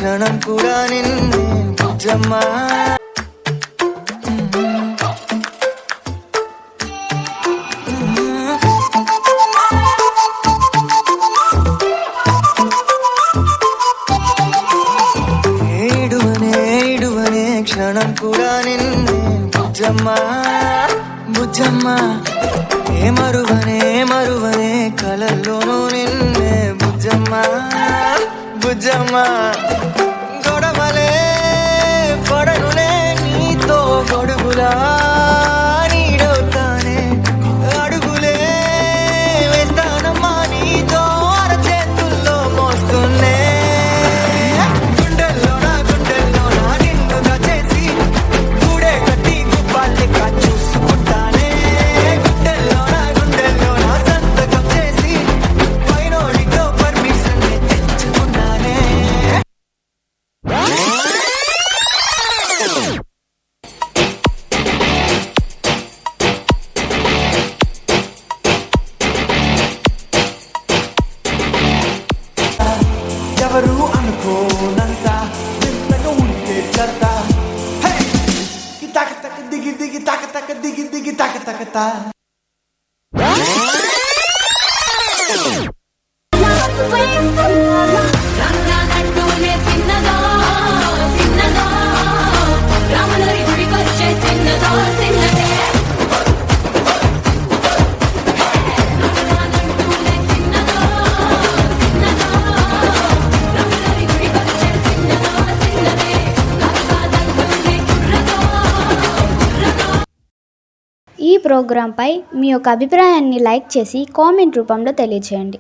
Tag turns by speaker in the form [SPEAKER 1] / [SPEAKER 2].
[SPEAKER 1] క్షణం కూడా నిన్నే బుజ్జమ్మా. క్షణం కూడా నిన్నే బుజ్జమ్మా బుజ్జమ్మా. ఏ మరువనే కలల్లోనూ నిన్నే బుజ్జమ్మా బుజ్జమ్మా. గొడవలే పడనులే నీతో గొడుగులా నీడవుతానే అడుగులే వేస్తానమ్మా నీతో అరచేతుల్లో మోస్తున్నే. ఎవరు అనుకోనంత వింతగా ఉంటే చెత్త. తక తక దిగి దిగి తక తక దిగి దిగి తక తక తా.
[SPEAKER 2] ఈ ప్రోగ్రాంపై మీ యొక్క అభిప్రాయాన్ని లైక్ చేసి కామెంట్ రూపంలో తెలియజేయండి.